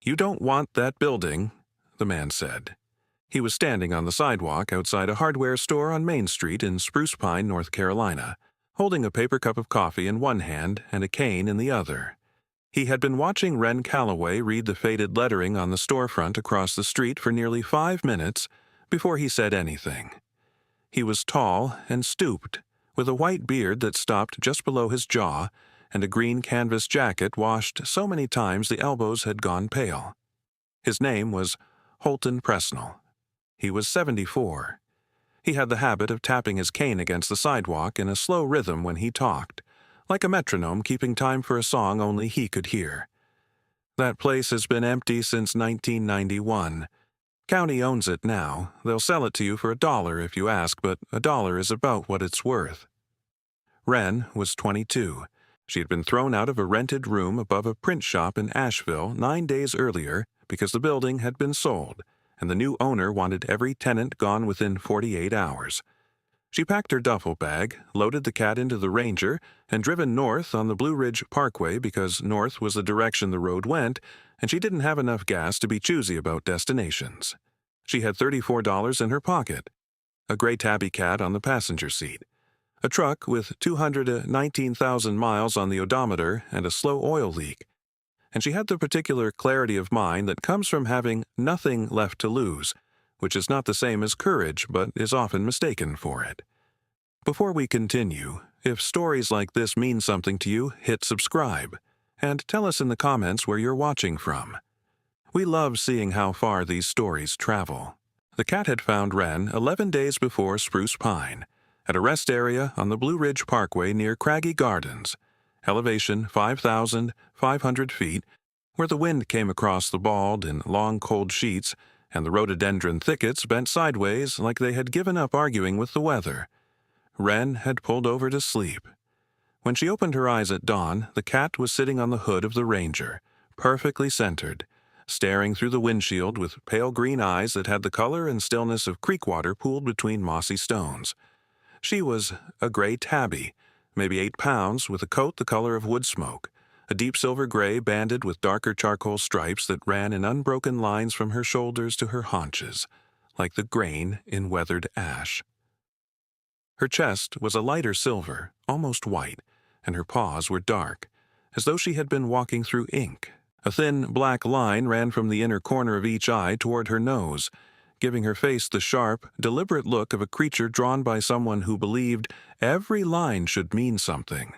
"You don't want that building," the man said. He was standing on the sidewalk outside a hardware store on Main Street in Spruce Pine, North Carolina, holding a paper cup of coffee in one hand and a cane in the other. He had been watching Wren Calloway read the faded lettering on the storefront across the street for nearly 5 minutes before he said anything. He was tall and stooped, with a white beard that stopped just below his jaw and a green canvas jacket washed so many times the elbows had gone pale. His name was Holton Presnell. He was 74. He had the habit of tapping his cane against the sidewalk in a slow rhythm when he talked, like a metronome keeping time for a song only he could hear. That place has been empty since 1991. County owns it now. They'll sell it to you for $1 if you ask, but $1 is about what it's worth. Wren was 22. She had been thrown out of a rented room above a print shop in Asheville 9 days earlier because the building had been sold, and the new owner wanted every tenant gone within 48 hours. She packed her duffel bag, loaded the cat into the Ranger, and driven north on the Blue Ridge Parkway because north was the direction the road went, and she didn't have enough gas to be choosy about destinations. She had $34 in her pocket, a gray tabby cat on the passenger seat, a truck with 219,000 miles on the odometer and a slow oil leak, and she had the particular clarity of mind that comes from having nothing left to lose, which is not the same as courage but is often mistaken for it. Before we continue, if stories like this mean something to you, hit subscribe, and tell us in the comments where you're watching from. We love seeing how far these stories travel. The cat had found Wren 11 days before Spruce Pine, at a rest area on the Blue Ridge Parkway near Craggy Gardens, elevation 5,500 feet, where the wind came across the bald in long cold sheets and the rhododendron thickets bent sideways like they had given up arguing with the weather. Wren had pulled over to sleep. When she opened her eyes at dawn, the cat was sitting on the hood of the Ranger, perfectly centered, staring through the windshield with pale green eyes that had the color and stillness of creek water pooled between mossy stones. She was a gray tabby, maybe 8 pounds, with a coat the color of wood smoke, a deep silver gray banded with darker charcoal stripes that ran in unbroken lines from her shoulders to her haunches, like the grain in weathered ash. Her chest was a lighter silver, almost white, and her paws were dark, as though she had been walking through ink. A thin black line ran from the inner corner of each eye toward her nose, giving her face the sharp, deliberate look of a creature drawn by someone who believed every line should mean something.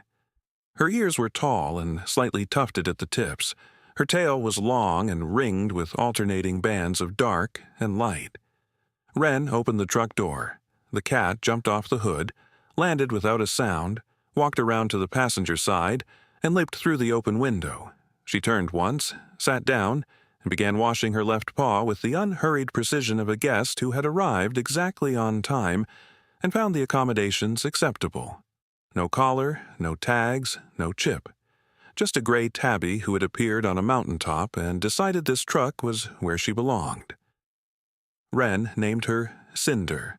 Her ears were tall and slightly tufted at the tips. Her tail was long and ringed with alternating bands of dark and light. Wren opened the truck door. The cat jumped off the hood, landed without a sound, walked around to the passenger side, and leaped through the open window. She turned once, sat down, and began washing her left paw with the unhurried precision of a guest who had arrived exactly on time and found the accommodations acceptable. No collar, no tags, no chip. Just a gray tabby who had appeared on a mountaintop and decided this truck was where she belonged. Wren named her Cinder.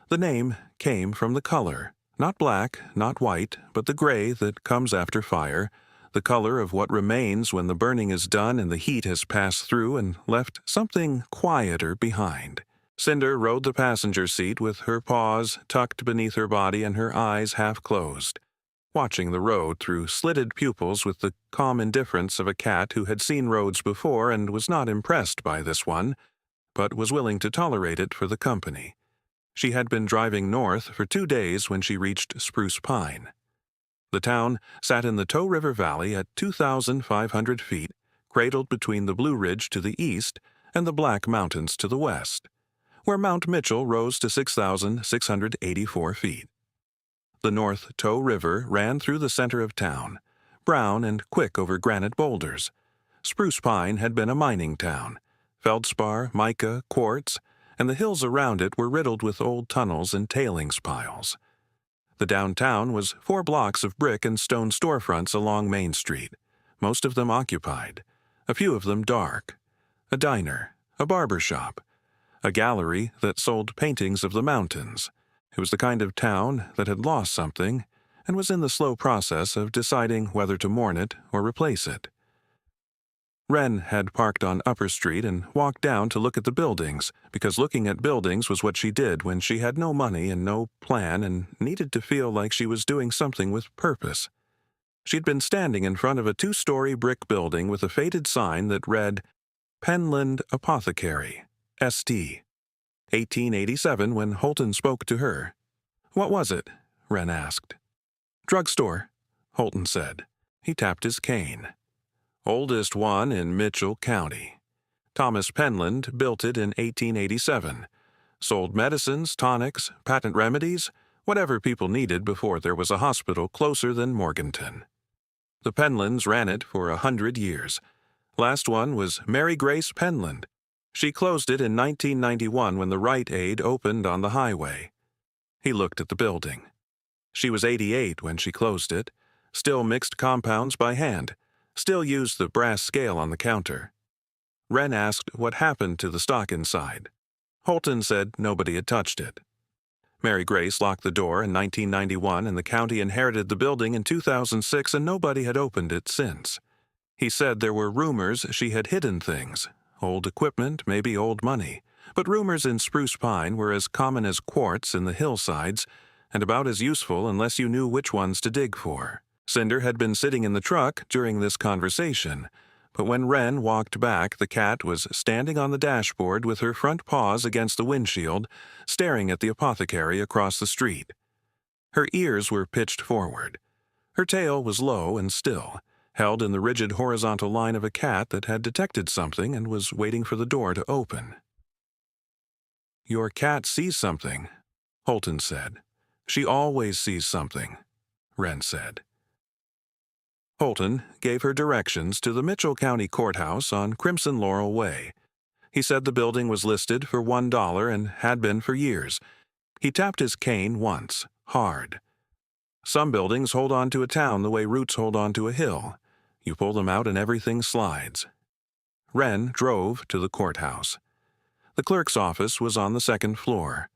The name came from the color, not black, not white, but the gray that comes after fire, the color of what remains when the burning is done and the heat has passed through and left something quieter behind. Cinder rode the passenger seat with her paws tucked beneath her body and her eyes half closed, watching the road through slitted pupils with the calm indifference of a cat who had seen roads before and was not impressed by this one, but was willing to tolerate it for the company. She had been driving north for 2 days when she reached Spruce Pine. The town sat in the Tow River Valley at 2,500 feet, cradled between the Blue Ridge to the east and the Black Mountains to the west, where Mount Mitchell rose to 6,684 feet. The North Tow River ran through the center of town, brown and quick over granite boulders. Spruce Pine had been a mining town. Feldspar, mica, quartz, and the hills around it were riddled with old tunnels and tailings piles. The downtown was 4 blocks of brick and stone storefronts along Main Street, most of them occupied, a few of them dark. A diner, a barber shop, a gallery that sold paintings of the mountains. It was the kind of town that had lost something and was in the slow process of deciding whether to mourn it or replace it. Wren had parked on Upper Street and walked down to look at the buildings, because looking at buildings was what she did when she had no money and no plan and needed to feel like she was doing something with purpose. She'd been standing in front of a 2-story brick building with a faded sign that read, Penland Apothecary, St. 1887 when Holton spoke to her. "What was it?" Wren asked. "Drugstore," Holton said. He tapped his cane. "Oldest one in Mitchell County. Thomas Penland built it in 1887. Sold medicines, tonics, patent remedies, whatever people needed before there was a hospital closer than Morganton. The Penlands ran it for 100 years. Last one was Mary Grace Penland. She closed it in 1991 when the Rite Aid opened on the highway." He looked at the building. She was 88 when she closed it, still mixed compounds by hand, still used the brass scale on the counter. Wren asked what happened to the stock inside. Holton said nobody had touched it. Mary Grace locked the door in 1991 and the county inherited the building in 2006 and nobody had opened it since. He said there were rumors she had hidden things, old equipment, maybe old money, but rumors in Spruce Pine were as common as quartz in the hillsides and about as useful unless you knew which ones to dig for. Cinder had been sitting in the truck during this conversation, but when Wren walked back, the cat was standing on the dashboard with her front paws against the windshield, staring at the apothecary across the street. Her ears were pitched forward. Her tail was low and still, held in the rigid horizontal line of a cat that had detected something and was waiting for the door to open. "Your cat sees something," Holton said. "She always sees something," Wren said. Holton gave her directions to the Mitchell County Courthouse on Crimson Laurel Way. He said the building was listed for $1 and had been for years. He tapped his cane once, hard. Some buildings hold on to a town the way roots hold on to a hill. You pull them out and everything slides. Wren drove to the courthouse. The clerk's office was on the second floor.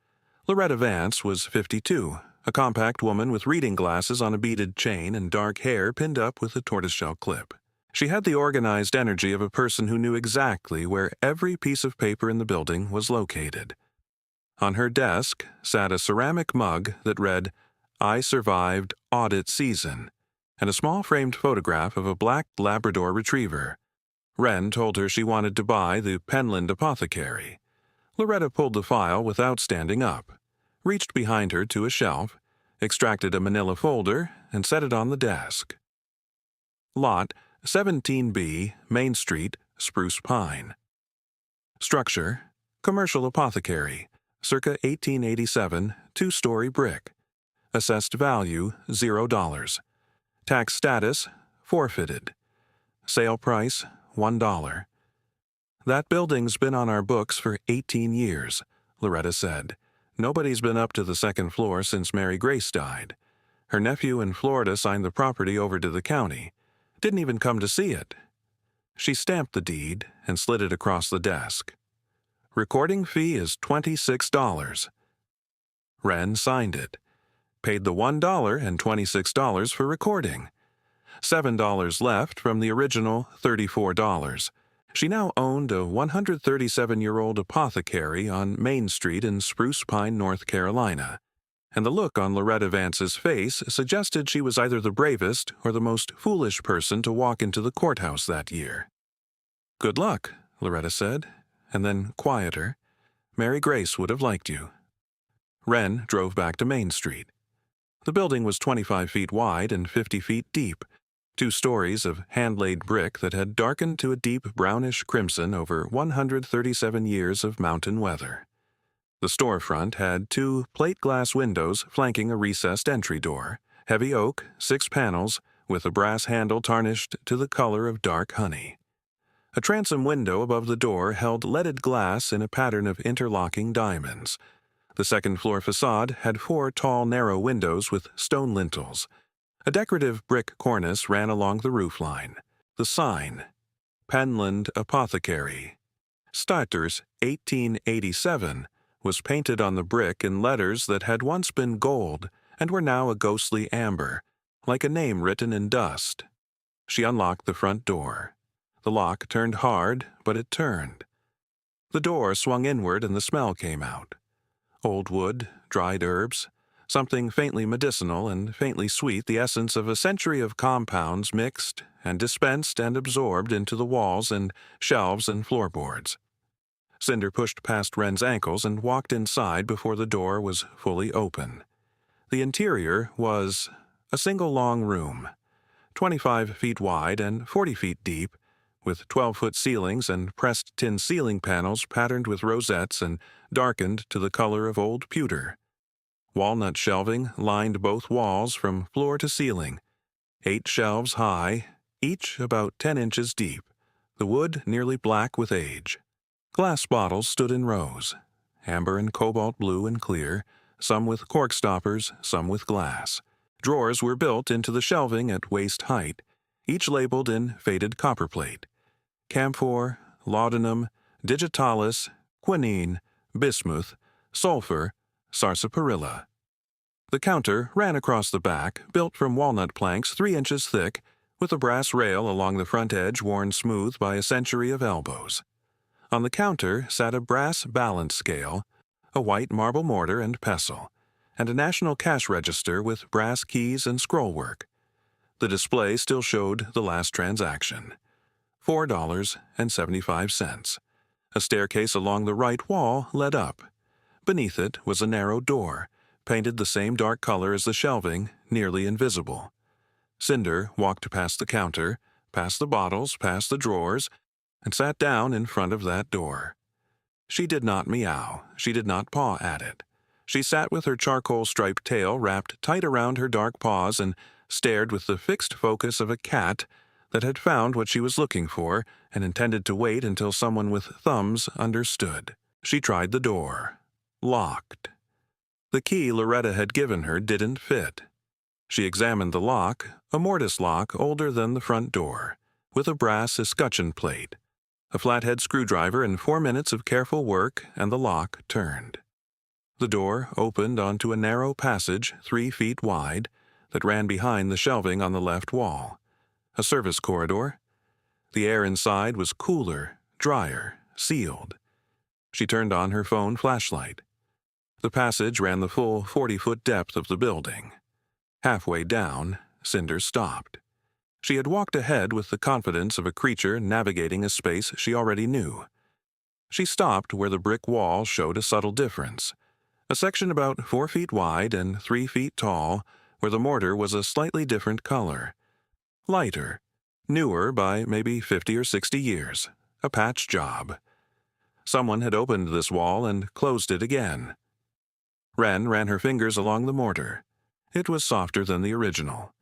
Loretta Vance was 52. A compact woman with reading glasses on a beaded chain and dark hair pinned up with a tortoiseshell clip. She had the organized energy of a person who knew exactly where every piece of paper in the building was located. On her desk sat a ceramic mug that read, "I survived audit season," and a small framed photograph of a black Labrador retriever. Wren told her she wanted to buy the Penland Apothecary. Loretta pulled the file without standing up, reached behind her to a shelf, extracted a manila folder, and set it on the desk. Lot 17B, Main Street, Spruce Pine. Structure: commercial apothecary, circa 1887, 2-story brick. Assessed value $0. Tax status forfeited. Sale price $1. "That building's been on our books for 18 years, Loretta said. "Nobody's been up to the second floor since Mary Grace died. Her nephew in Florida signed the property over to the county. Didn't even come to see it." She stamped the deed and slid it across the desk. "Recording fee is $26. Wren signed it. Paid the $1 and $26 for recording. $7 left from the original $34. She now owned a 137-year-old apothecary on Main Street in Spruce Pine, North Carolina, and the look on Loretta Vance's face suggested she was either the bravest or the most foolish person to walk into the courthouse that year. "Good luck," Loretta said, and then, quieter, "Mary Grace would have liked you." Wren drove back to Main Street. The building was 25 feet wide and 50 feet deep, 2 stories of hand-laid brick that had darkened to a deep brownish crimson over 137 years of mountain weather. The storefront had 2 plate-glass windows flanking a recessed entry door, heavy oak, 6 panels, with a brass handle tarnished to the color of dark honey. A transom window above the door held leaded glass in a pattern of interlocking diamonds. The second-floor facade had 4 tall, narrow windows with stone lintels. A decorative brick cornice ran along the roofline. The sign, Penland Apothecary, Starters 1887, was painted on the brick in letters that had once been gold and were now a ghostly amber, like a name written in dust. She unlocked the front door. The lock turned hard, but it turned. The door swung inward and the smell came out. Old wood, dried herbs, something faintly medicinal and faintly sweet, the essence of a century of compounds mixed and dispensed and absorbed into the walls and shelves and floorboards. Cinder pushed past Wren's ankles and walked inside before the door was fully open. The interior was a single long room, 25 feet wide and 40 feet deep, with 12-foot ceilings and pressed tin ceiling panels patterned with rosettes and darkened to the color of old pewter. Walnut shelving lined both walls from floor to ceiling, 8 shelves high, each about 10 inches deep, the wood nearly black with age. Glass bottles stood in rows, amber and cobalt blue and clear, some with cork stoppers, some with glass. Drawers were built into the shelving at waist height, each labeled in faded copperplate: camphor, laudanum, digitalis, quinine, bismuth, sulfur, sarsaparilla. The counter ran across the back, built from walnut planks 3 inches thick, with a brass rail along the front edge worn smooth by a century of elbows. On the counter sat a brass balance scale, a white marble mortar and pestle, and a national cash register with brass keys and scrollwork. The display still showed the last transaction: $4.75. A staircase along the right wall led up. Beneath it was a narrow door, painted the same dark color as the shelving, nearly invisible. Cinder walked past the counter, past the bottles, past the drawers, and sat down in front of that door. She did not meow. She did not paw at it. She sat with her charcoal-striped tail wrapped tight around her dark paws and stared with the fixed focus of a cat that had found what she was looking for and intended to wait until someone with thumbs understood. She tried the door. Locked. The key Loretta had given her didn't fit. She examined the lock, a mortise lock older than the front door, with a brass escutcheon plate. A flathead screwdriver and 4 minutes of careful work, and the lock turned. The door opened onto a narrow passage 3 feet wide that ran behind the shelving on the left wall. A service corridor. The air inside was cooler, drier, sealed. She turned on her phone flashlight. The passage ran the full 40-foot depth of the building. Halfway down, Cinder stopped. She had walked ahead with the confidence of a creature navigating a space she already knew. She stopped where the brick wall showed a subtle difference. A section about 4 feet wide and 3 feet tall, where the mortar was a slightly different color. Lighter. Newer by maybe 50 or 60 years. A patch job. Someone had opened this wall and closed it again. Wren ran her fingers along the mortar. It was softer than the original.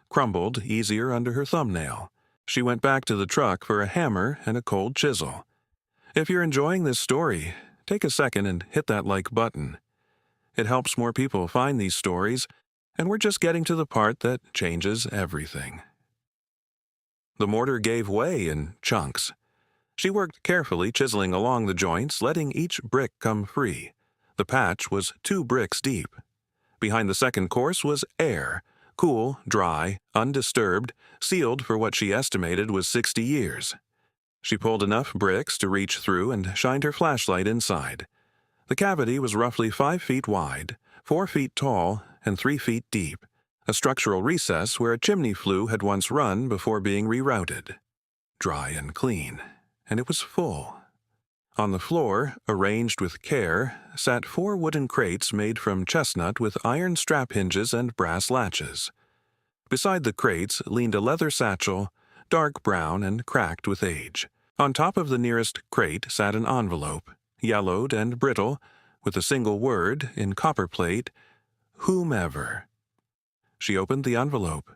Crumbled easier under her thumbnail. She went back to the truck for a hammer and a cold chisel. If you're enjoying this story, take a second and hit that like button. It helps more people find these stories, and we're just getting to the part that changes everything. The mortar gave way in chunks. She worked carefully, chiseling along the joints, letting each brick come free. The patch was 2 bricks deep. Behind the second course was air, cool, dry, undisturbed, sealed for what she estimated was 60 years. She pulled enough bricks to reach through and shined her flashlight inside. The cavity was roughly 5 feet wide, 4 feet tall, and 3 feet deep, a structural recess where a chimney flue had once run before being rerouted. Dry and clean, and it was full. On the floor, arranged with care, sat 4 wooden crates made from chestnut with iron strap hinges and brass latches. Beside the crates leaned a leather satchel, dark brown and cracked with age. On top of the nearest crate sat an envelope, yellowed and brittle, with a single word, in copperplate, "Whomever." She opened the envelope.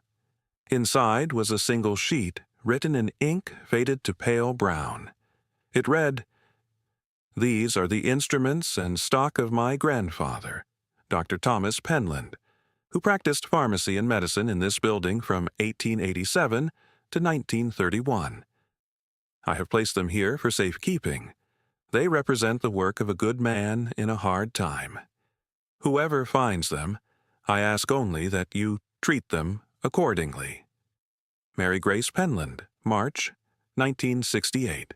Inside was a single sheet, written in ink faded to pale brown. It read, "These are the instruments and stock of my grandfather, Dr. Thomas Penland, who practiced pharmacy and medicine in this building from 1887 to 1931. I have placed them here for safekeeping. They represent the work of a good man in a hard time. Whoever finds them, I ask only that you treat them accordingly. Mary Grace Penland, March 1968.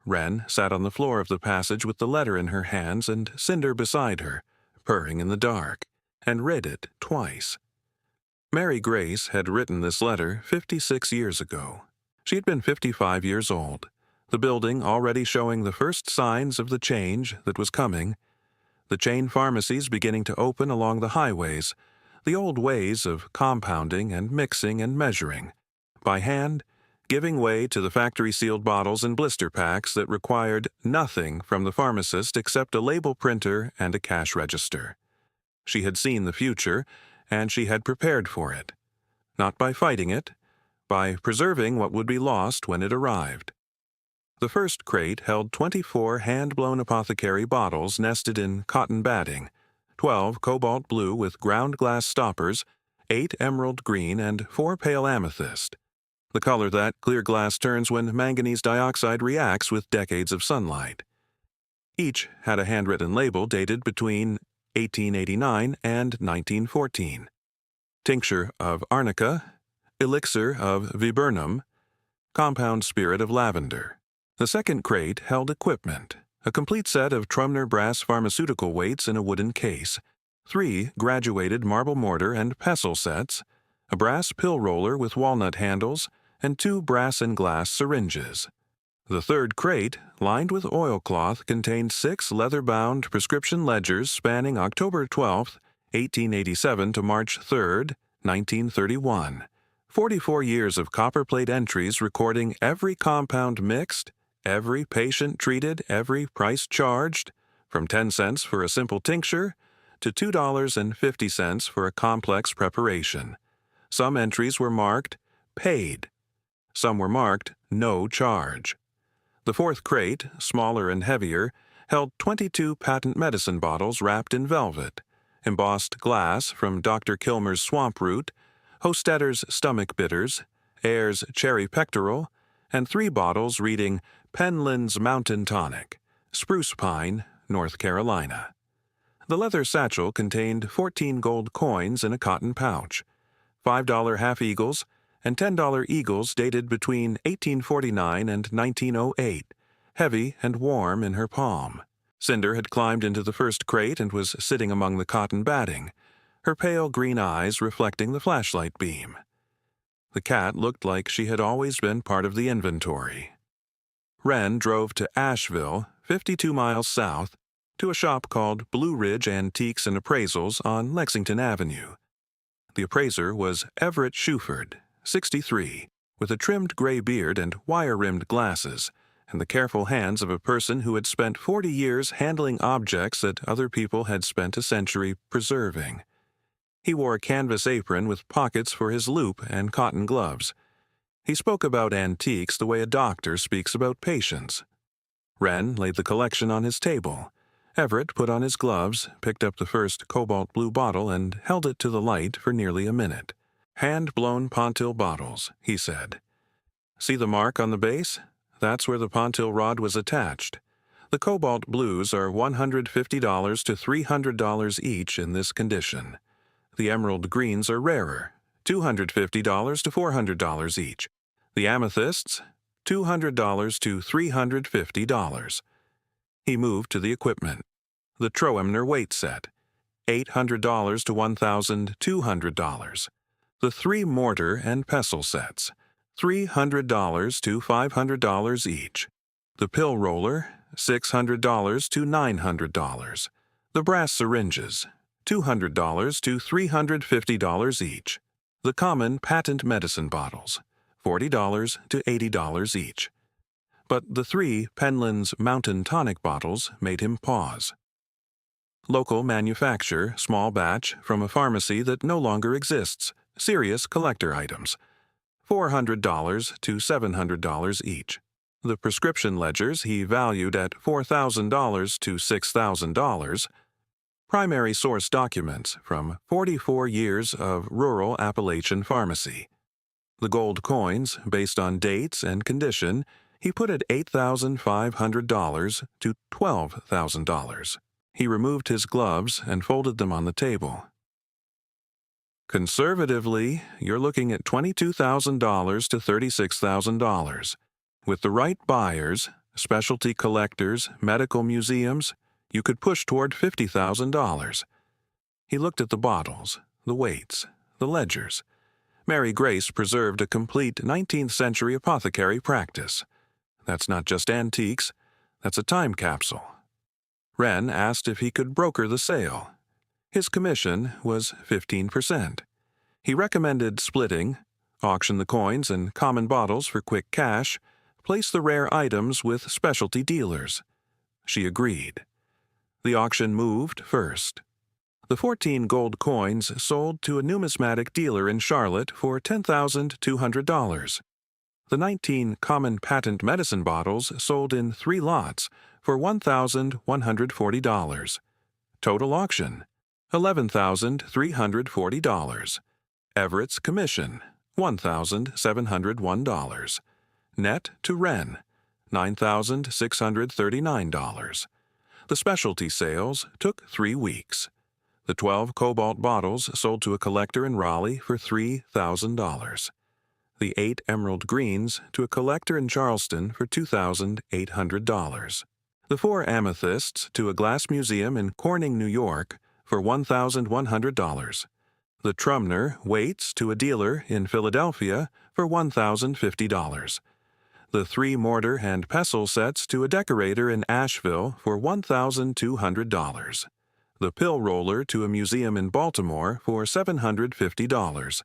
Wren sat on the floor of the passage with the letter in her hands and Cinder beside her, purring in the dark, and read it twice. Mary Grace had written this letter 56 years ago. She had been 55 years old, the building already showing the first signs of the change that was coming, the chain pharmacies beginning to open along the highways, the old ways of compounding and mixing and measuring, by hand, giving way to the factory-sealed bottles and blister packs that required nothing from the pharmacist except a label printer and a cash register. She had seen the future, and she had prepared for it. Not by fighting it, by preserving what would be lost when it arrived. The first crate held 24 hand-blown Apothecary bottles nested in cotton batting, 12 cobalt blue with ground glass stoppers, 8 emerald green, and 4 pale amethyst, the color that clear glass turns when manganese dioxide reacts with decades of sunlight. Each had a handwritten label dated between 1889 and 1914. Tincture of arnica, elixir of viburnum, compound spirit of lavender. The second crate held equipment, a complete set of Trumner brass pharmaceutical weights in a wooden case, 3 graduated marble mortar and pestle sets, a brass pill roller with walnut handles, and 2 brass and glass syringes. The third crate, lined with oilcloth, contained 6 leather-bound prescription ledgers spanning October 12, 1887 to March 3, 1931. 44 years of copperplate entries recording every compound mixed, every patient treated, every price charged, from 10 cents for a simple tincture to $2.50 for a complex preparation. Some entries were marked paid. Some were marked no charge. The fourth crate, smaller and heavier, held 22 patent medicine bottles wrapped in velvet, embossed glass from Dr. Kilmer's swamp root, Hostetter's stomach bitters, Ayer's cherry pectoral, and 3 bottles reading Penland's Mountain Tonic, Spruce Pine, North Carolina. The leather satchel contained 14 gold coins in a cotton pouch, $5 half-eagles, and $10 eagles dated between 1849 and 1908, heavy and warm in her palm. Cinder had climbed into the first crate and was sitting among the cotton batting, her pale green eyes reflecting the flashlight beam. The cat looked like she had always been part of the inventory. Wren drove to Asheville, 52 miles south, to a shop called Blue Ridge Antiques and Appraisals on Lexington Avenue. The appraiser was Everett Shuford, 63, with a trimmed gray beard and wire-rimmed glasses, and the careful hands of a person who had spent 40 years handling objects that other people had spent a century preserving. He wore a canvas apron with pockets for his loupe and cotton gloves. He spoke about antiques the way a doctor speaks about patients. Wren laid the collection on his table. Everett put on his gloves, picked up the first cobalt blue bottle, and held it to the light for nearly a minute. "Hand-blown Pontil bottles," he said. "See the mark on the base? That's where the Pontil rod was attached. The cobalt blues are $150 to $300 each in this condition. The emerald greens are rarer, $250 to $400 each. The amethysts, $200 to $350. He moved to the equipment. The Troemner weight set, $800 to $1,200. The 3 mortar and pestle sets, $300 to $500 each. The pill roller, $600 to $900. The brass syringes, $200 to $350 each. The common patent medicine bottles, $40 to $80 each. But the 3 Penland's Mountain Tonic bottles made him pause. Local manufacture, small batch, from a pharmacy that no longer exists, serious collector items, $400 to $700 each. The prescription ledgers he valued at $4,000 to $6,000. Primary source documents from 44 years of rural Appalachian pharmacy. The gold coins, based on dates and condition, he put at $8,500 to $12,000. He removed his gloves and folded them on the table. Conservatively, you're looking at $22,000 to $36,000. With the right buyers, specialty collectors, medical museums, you could push toward $50,000. He looked at the bottles, the weights, the ledgers. Mary Grace preserved a complete 19th century apothecary practice. That's not just antiques, that's a time capsule. Wren asked if he could broker the sale. His commission was 15%. He recommended splitting, auction the coins and common bottles for quick cash, place the rare items with specialty dealers. She agreed. The auction moved first. The 14 gold coins sold to a numismatic dealer in Charlotte for $10,200. The 19 common patent medicine bottles sold in 3 lots for $1,140. Total auction, $11,340. Everett's commission, $1,701. Net to Wren, $9,639. The specialty sales took 3 weeks. The 12 cobalt bottles sold to a collector in Raleigh for $3,000. The 8 emerald greens to a collector in Charleston for $2,800. The 4 amethysts to a glass museum in Corning, New York for $1,100. The Trumner weights to a dealer in Philadelphia for $1,050. The 3 mortar and pestle sets to a decorator in Asheville for $1,200. The pill roller to a museum in Baltimore for $750.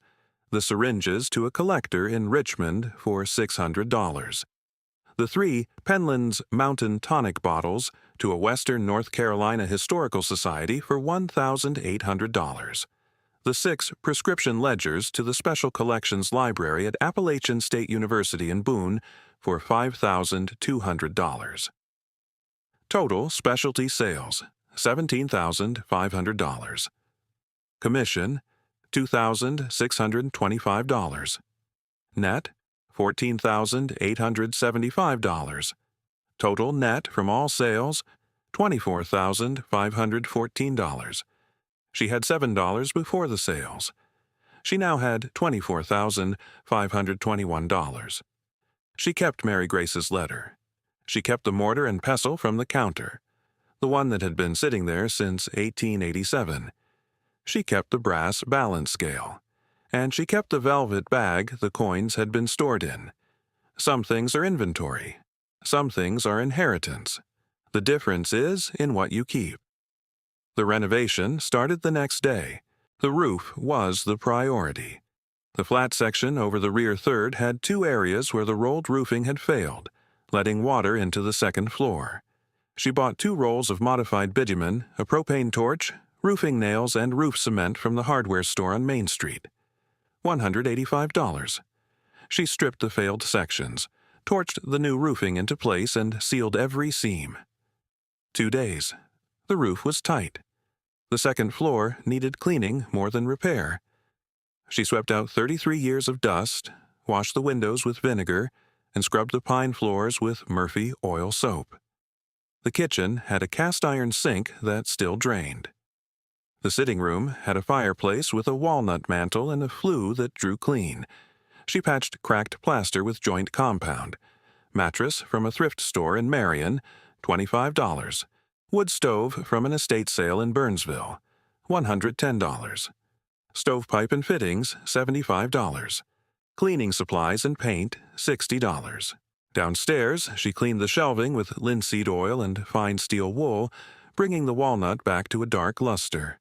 The syringes to a collector in Richmond for $600. The 3 Penland's Mountain Tonic bottles to a Western North Carolina Historical Society for $1,800. The 6 prescription ledgers to the Special Collections Library at Appalachian State University in Boone for $5,200. Total specialty sales, $17,500. Commission, $2,625. Net, $14,875. Total net from all sales, $24,514. She had $7 before the sales. She now had $24,521. She kept Mary Grace's letter. She kept the mortar and pestle from the counter, the one that had been sitting there since 1887. She kept the brass balance scale, and she kept the velvet bag the coins had been stored in. Some things are inventory. Some things are inheritance. The difference is in what you keep. The renovation started the next day. The roof was the priority. The flat section over the rear third had 2 areas where the rolled roofing had failed, letting water into the second floor. She bought 2 rolls of modified bitumen, a propane torch, roofing nails, and roof cement from the hardware store on Main Street. $185. She stripped the failed sections, torched the new roofing into place, and sealed every seam. 2 days. The roof was tight. The second floor needed cleaning more than repair. She swept out 33 years of dust, washed the windows with vinegar, and scrubbed the pine floors with Murphy oil soap. The kitchen had a cast-iron sink that still drained. The sitting room had a fireplace with a walnut mantel and a flue that drew clean. She patched cracked plaster with joint compound. Mattress from a thrift store in Marion, $25. Wood stove from an estate sale in Burnsville, $110. Stovepipe and fittings, $75. Cleaning supplies and paint, $60. Downstairs, she cleaned the shelving with linseed oil and fine steel wool, bringing the walnut back to a dark luster.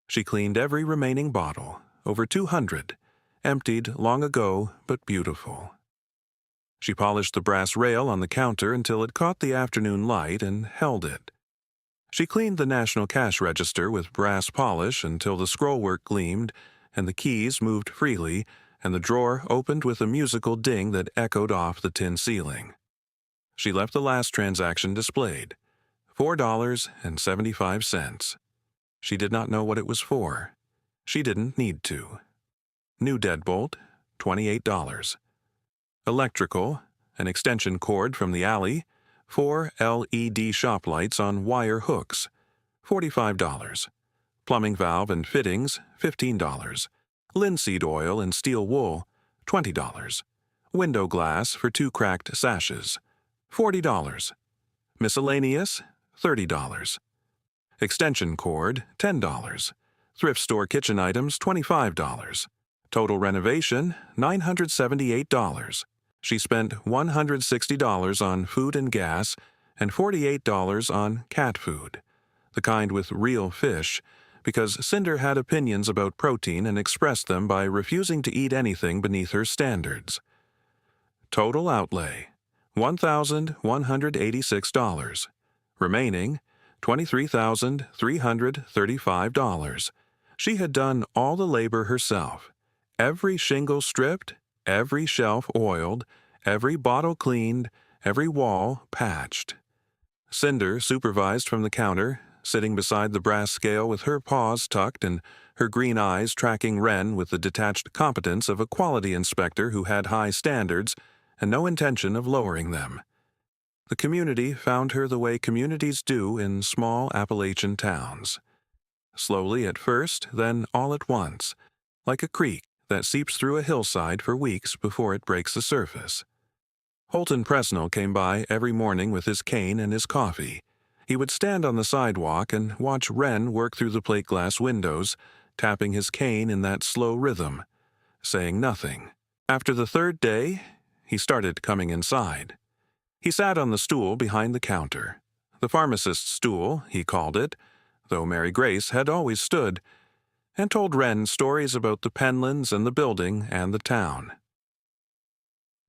She cleaned every remaining bottle, over 200, emptied long ago but beautiful. She polished the brass rail on the counter until it caught the afternoon light and held it. She cleaned the National Cash Register with brass polish until the scrollwork gleamed and the keys moved freely, and the drawer opened with a musical ding that echoed off the tin ceiling. She left the last transaction displayed, $4.75. She did not know what it was for. She didn't need to. New deadbolt, $28. Electrical, an extension cord from the alley, 4 LED shop lights on wire hooks, $45. Plumbing valve and fittings, $15. Linseed oil and steel wool, $20. Window glass for 2 cracked sashes, $40. Miscellaneous, $30. Extension cord, $10. Thrift store kitchen items, $25. Total renovation, $978. She spent $160 on food and gas and $48 on cat food, the kind with real fish, because Cinder had opinions about protein and expressed them by refusing to eat anything beneath her standards. Total outlay, $1,186. Remaining, $23,335. She had done all the labor herself. Every shingle stripped, every shelf oiled, every bottle cleaned, every wall patched. Cinder supervised from the counter, sitting beside the brass scale with her paws tucked and her green eyes tracking Wren with the detached competence of a quality inspector who had high standards and no intention of lowering them. The community found her the way communities do in small Appalachian towns. Slowly at first, then all at once, like a creek that seeps through a hillside for weeks before it breaks the surface. Holton Presnell came by every morning with his cane and his coffee. He would stand on the sidewalk and watch Wren work through the plate glass windows, tapping his cane in that slow rhythm, saying nothing. After the third day, he started coming inside. He sat on the stool behind the counter. The pharmacist's stool, he called it, though Mary Grace had always stood, and told Wren stories about the Penlands and the building and the town.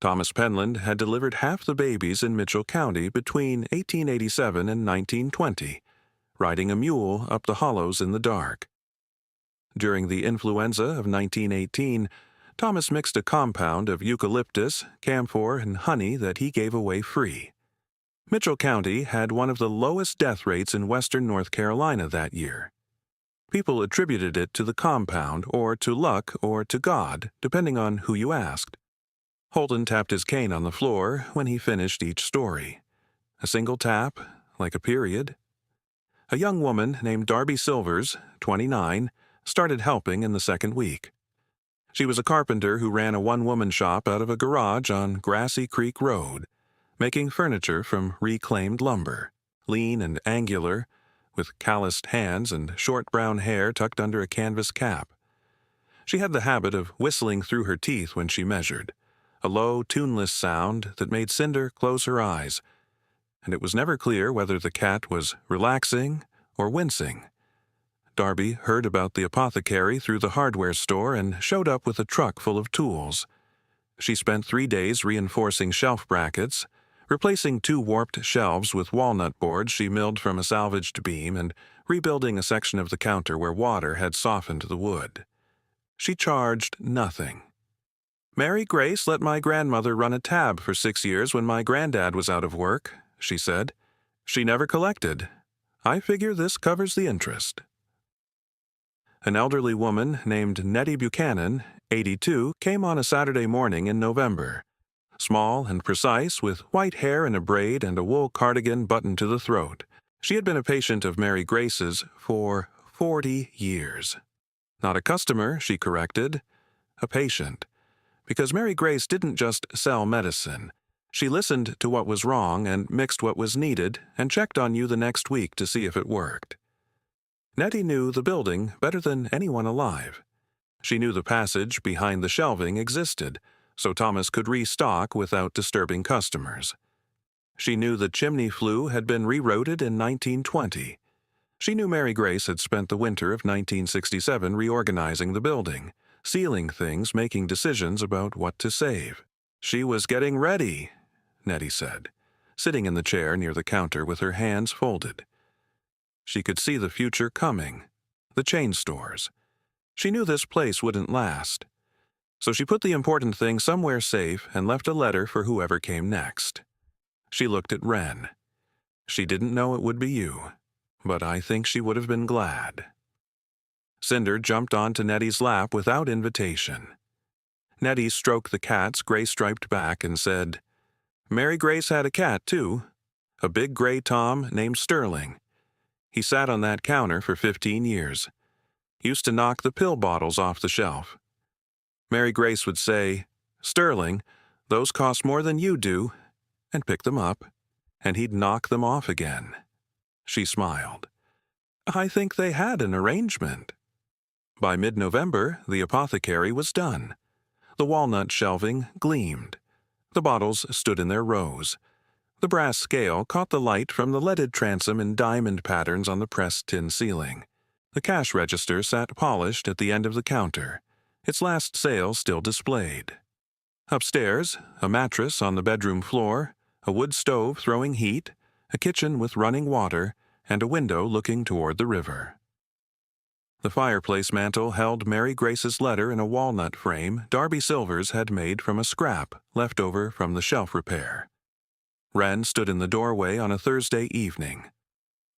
Thomas Penland had delivered half the babies in Mitchell County between 1887 and 1920, riding a mule up the hollows in the dark. During the influenza of 1918, Thomas mixed a compound of eucalyptus, camphor, and honey that he gave away free. Mitchell County had one of the lowest death rates in western North Carolina that year. People attributed it to the compound, or to luck, or to God, depending on who you asked. Holton tapped his cane on the floor when he finished each story. A single tap, like a period. A young woman named Darby Silvers, 29, started helping in the second week. She was a carpenter who ran a one-woman shop out of a garage on Grassy Creek Road, making furniture from reclaimed lumber, lean and angular, with calloused hands and short brown hair tucked under a canvas cap. She had the habit of whistling through her teeth when she measured, a low, tuneless sound that made Cinder close her eyes, and it was never clear whether the cat was relaxing or wincing. Darby heard about the Apothecary through the hardware store and showed up with a truck full of tools. She spent 3 days reinforcing shelf brackets, replacing 2 warped shelves with walnut boards she milled from a salvaged beam, and rebuilding a section of the counter where water had softened the wood. She charged nothing. "Mary Grace let my grandmother run a tab for 6 years when my granddad was out of work," she said. "She never collected. I figure this covers the interest." An elderly woman named Nettie Buchanan, 82, came on a Saturday morning in November. Small and precise, with white hair in a braid and a wool cardigan buttoned to the throat. She had been a patient of Mary Grace's for 40 years. Not a customer, she corrected, a patient. Because Mary Grace didn't just sell medicine. She listened to what was wrong and mixed what was needed and checked on you the next week to see if it worked. Nettie knew the building better than anyone alive. She knew the passage behind the shelving existed, so Thomas could restock without disturbing customers. She knew the chimney flue had been rerouted in 1920. She knew Mary Grace had spent the winter of 1967 reorganizing the building, sealing things, making decisions about what to save. She was getting ready, Nettie said, sitting in the chair near the counter with her hands folded. She could see the future coming, the chain stores. She knew this place wouldn't last. So she put the important thing somewhere safe and left a letter for whoever came next. She looked at Wren. She didn't know it would be you, but I think she would have been glad. Cinder jumped onto Nettie's lap without invitation. Nettie stroked the cat's gray-striped back and said, "Mary Grace had a cat, too. A big gray Tom named Sterling. He sat on that counter for 15 years. Used to knock the pill bottles off the shelf. Mary Grace would say, "Sterling, those cost more than you do," and pick them up, and he'd knock them off again. She smiled. "I think they had an arrangement." By mid-November, the apothecary was done. The walnut shelving gleamed. The bottles stood in their rows. The brass scale caught the light from the leaded transom in diamond patterns on the pressed tin ceiling. The cash register sat polished at the end of the counter, its last sale still displayed. Upstairs, a mattress on the bedroom floor, a wood stove throwing heat, a kitchen with running water, and a window looking toward the river. The fireplace mantel held Mary Grace's letter in a walnut frame Darby Silvers had made from a scrap left over from the shelf repair. Wren stood in the doorway on a Thursday evening.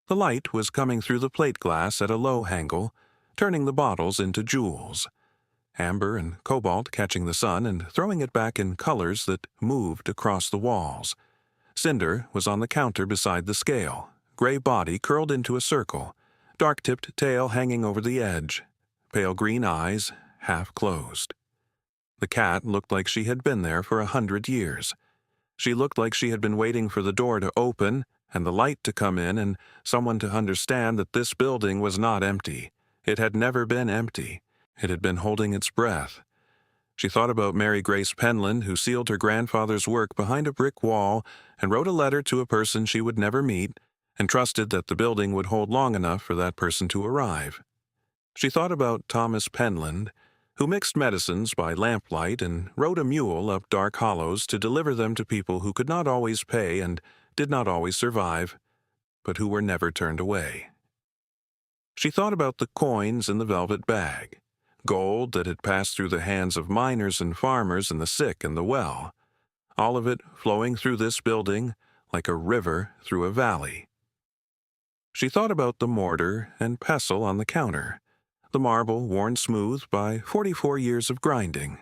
The light was coming through the plate glass at a low angle, turning the bottles into jewels. Amber and cobalt catching the sun and throwing it back in colors that moved across the walls. Cinder was on the counter beside the scale, gray body curled into a circle, dark-tipped tail hanging over the edge, pale green eyes half closed. The cat looked like she had been there for 100 years. She looked like she had been waiting for the door to open and the light to come in and someone to understand that this building was not empty. It had never been empty. It had been holding its breath. She thought about Mary Grace Penland, who sealed her grandfather's work behind a brick wall and wrote a letter to a person she would never meet, and trusted that the building would hold long enough for that person to arrive. She thought about Thomas Penland, who mixed medicines by lamplight and rode a mule up dark hollows to deliver them to people who could not always pay and did not always survive, but who were never turned away. She thought about the coins in the velvet bag, gold that had passed through the hands of miners and farmers and the sick and the well, all of it flowing through this building like a river through a valley. She thought about the mortar and pestle on the counter, the marble worn smooth by 44 years of grinding,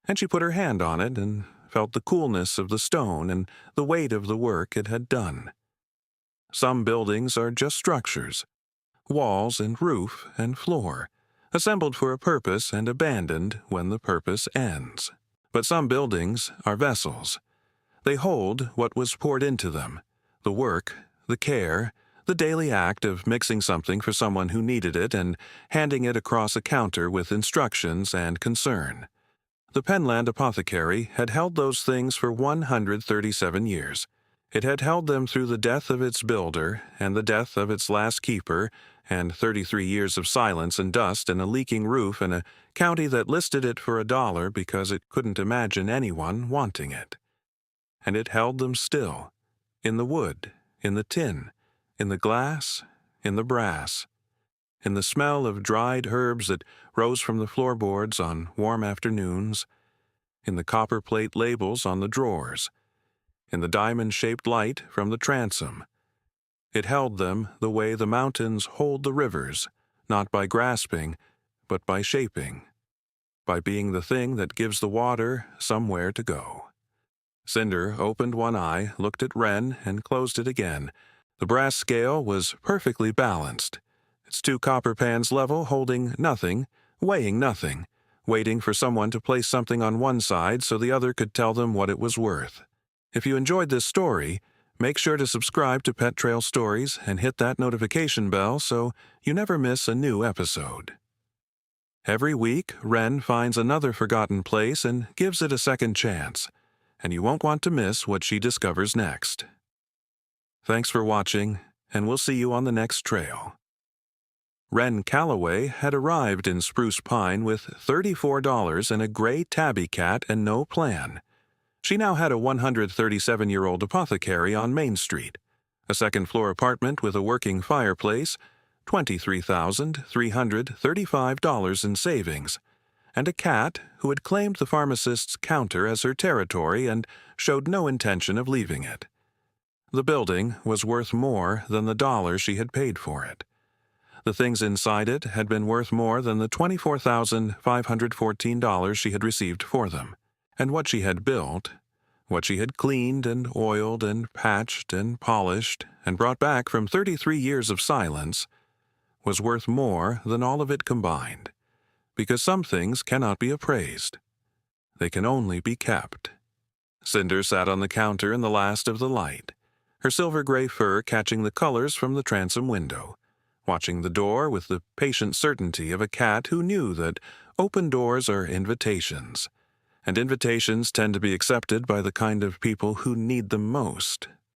and she put her hand on it and felt the coolness of the stone and the weight of the work it had done. Some buildings are just structures, walls and roof and floor, assembled for a purpose and abandoned when the purpose ends. But some buildings are vessels. They hold what was poured into them, the work, the care, the daily act of mixing something for someone who needed it and handing it across a counter with instructions and concern. The Penland Apothecary had held those things for 137 years. It had held them through the death of its builder and the death of its last keeper and 33 years of silence and dust and a leaking roof and a county that listed it for $1 because it couldn't imagine anyone wanting it. And it held them still, in the wood, in the tin, in the glass, in the brass, in the smell of dried herbs that rose from the floorboards on warm afternoons, in the copper plate labels on the drawers, in the diamond-shaped light from the transom. It held them the way the mountains hold the rivers, not by grasping, but by shaping, by being the thing that gives the water somewhere to go. Cinder opened one eye, looked at Wren, and closed it again. The brass scale was perfectly balanced, its two copper pans level, holding nothing, weighing nothing, waiting for someone to place something on one side so the other could tell them what it was worth. If you enjoyed this story, make sure to subscribe to Pet Trail Stories and hit that notification bell so you never miss a new episode. Every week, Wren finds another forgotten place and gives it a second chance, and you won't want to miss what she discovers next. Thanks for watching, and we'll see you on the next trail. Wren Calloway had arrived in Spruce Pine with $34 and a gray tabby cat and no plan. She now had a 137-year-old apothecary on Main Street, a second-floor apartment with a working fireplace, $23,335 in savings, and a cat who had claimed the pharmacist's counter as her territory and showed no intention of leaving it. The building was worth more than the dollar she had paid for it. The things inside it had been worth more than the $24,514 she had received for them. And what she had built, what she had cleaned and oiled and patched and polished and brought back from 33 years of silence, was worth more than all of it combined, because some things cannot be appraised. They can only be kept. Cinder sat on the counter in the last of the light, her silver-gray fur catching the colors from the transom window, watching the door with the patient certainty of a cat who knew that open doors are invitations, and invitations tend to be accepted by the kind of people who need them most.